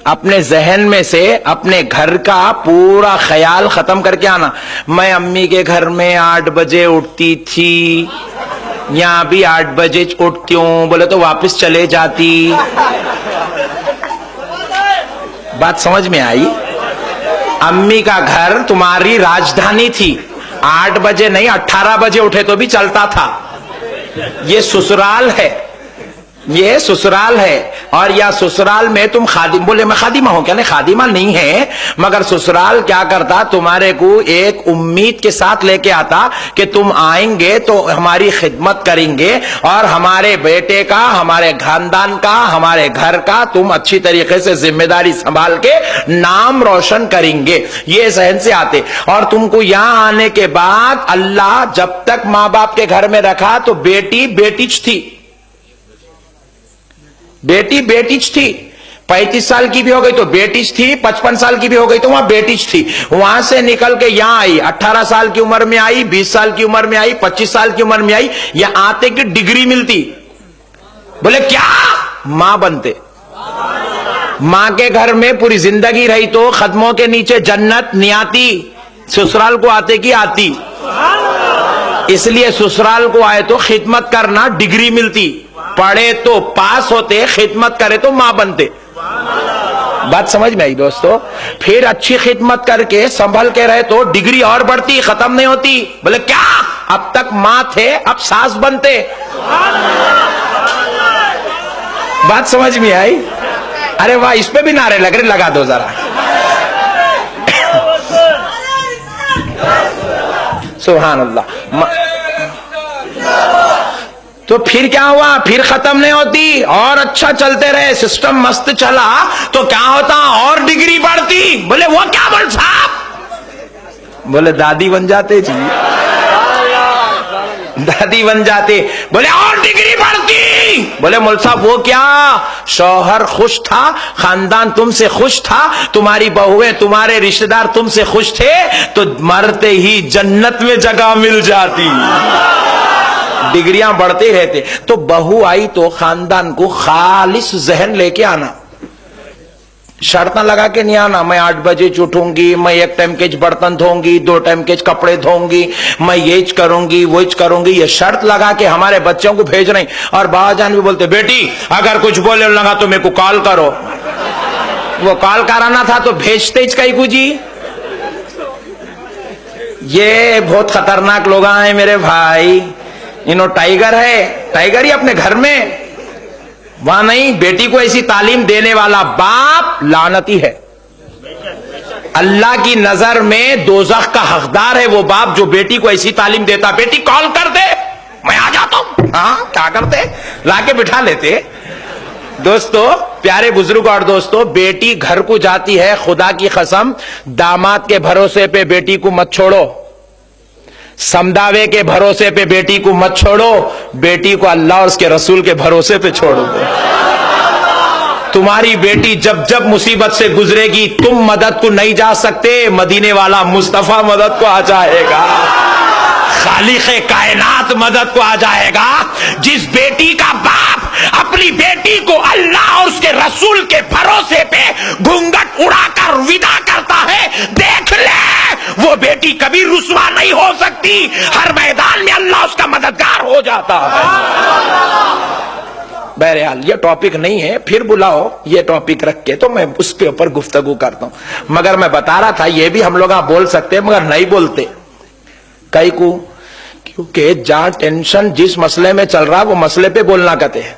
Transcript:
अपने जहन में से अपने घर का पूरा ख्याल खत्म करके आना। मैं अम्मी के घर में 8 बजे उठती थी, यहां भी 8 बजे उठती हूं, बोले तो वापस चले जाती। बात समझ में आई? अम्मी का घर तुम्हारी राजधानी थी, 8 बजे नहीं 18 बजे उठे तो भी चलता था। ये ससुराल है, ये ससुराल है। और या ससुराल में तुम खादिम, बोले मैं खादिमा हूं क्या? नहीं, खादिमा नहीं है, मगर ससुराल क्या करता, तुम्हारे को एक उम्मीद के साथ लेके आता कि तुम आएंगे तो हमारी खिदमत करेंगे और हमारे बेटे का, हमारे खानदान का, हमारे घर का तुम अच्छी तरीके से जिम्मेदारी संभाल के नाम रोशन करेंगे। ये सहन से आते। और तुमको यहां आने के बाद अल्लाह जब तक मां बाप के घर में रखा तो बेटी बेटीच थी, बेटी बेटीच थी। 35 साल की भी हो गई तो बेटीच थी, 55 साल की भी हो गई तो वहां बेटीच थी। वहां से निकल के यहां आई, 18 साल की उम्र में आई, 20 साल की उम्र में आई, 25 साल की उम्र में आई, यहां आते की डिग्री मिलती। बोले क्या? मां बनते। मां के घर में पूरी जिंदगी रही तो कदमों के नीचे जन्नत नहीं आती, ससुराल को आते की आती। इसलिए ससुराल को आए तो खिदमत करना, डिग्री मिलती। पढ़े तो पास होते, खिदमत करे तो मां बनते। बात समझ में आई दोस्तों? फिर अच्छी खिदमत करके संभल के रहे तो डिग्री और बढ़ती, खत्म नहीं होती। बोले क्या? अब तक मां थे, अब सास बनते। बात समझ में आई? अरे वाह, इस पे भी नारे लग रहे, लगा दो जरा। सुभान अल्लाह। तो फिर क्या हुआ? फिर खत्म नहीं होती, और अच्छा चलते रहे, सिस्टम मस्त चला तो क्या होता? और डिग्री बढ़ती। बोले वो क्या बोल साहब? बोले दादी बन जाते जी, दादी बन जाते। बोले और डिग्री बढ़ती। बोले मौल साहब वो क्या? शौहर खुश था, खानदान तुमसे खुश था, तुम्हारी बहुएं, तुम्हारे रिश्तेदार तुमसे खुश थे, तो मरते ही जन्नत में जगह मिल जाती। डिग्रियां बढ़ते रहते। तो बहू आई तो खानदान को खालिस जहन लेके आना, शर्त लगा के नहीं आना। मैं 8 बजे उठूंगी, मैं 1 टाइम के बर्तन धोऊंगी, 2 टाइम के कपड़े धोऊंगी, मैं ये करूंगी वो करूंगी। ये शर्त लगा के हमारे बच्चों को भेज रही। और बाबाजान भी बोलते बेटी अगर कुछ बोले लगा तो मेरे को कॉल करो। वो कॉल कराना था तो भेजते कहीं को जी। ये बहुत खतरनाक लोग हैं मेरे भाई। इन्हों टाइगर है, टाइगर ही अपने घर में, वहां नहीं। बेटी को ऐसी तालीम देने वाला बाप लानती है। अल्लाह की नजर में दोज़ख का हकदार है वो बाप जो बेटी को ऐसी तालीम देता। बेटी कॉल कर दे, मैं आ जाता हूं। हाँ क्या करते? लाके बिठा लेते। दोस्तों, प्यारे बुजुर्ग और दोस्तों, बेटी घर को जाती है, खुदा की कसम दामाद के भरोसे पे बेटी को मत छोड़ो, समदावे के भरोसे पे बेटी को मत छोड़ो, बेटी को अल्लाह और उसके रसूल के भरोसे पे छोड़ो। तुम्हारी बेटी जब जब मुसीबत से गुजरेगी तुम मदद को नहीं जा सकते, मदीने वाला मुस्तफा मदद को आ जाएगा, खालिक़े कायनात मदद को आ जाएगा। जिस बेटी का बाप अपनी बेटी को अल्लाह और उसके रसूल के भरोसे पे घूंघट उड़ाकर विदा करता है, देख ले वो बेटी कभी रुसवा नहीं हो सकती। हर मैदान में अल्लाह उसका मददगार हो जाता है। बहरहाल ये टॉपिक नहीं है, फिर बुलाओ ये टॉपिक रख के तो मैं उसके ऊपर गुफ्तगू करता हूं। मगर मैं बता रहा था ये भी हम लोग बोल सकते हैं मगर नहीं बोलते कई को, क्योंकि जहां टेंशन जिस मसले में चल रहा वो मसले पे बोलना कहते हैं।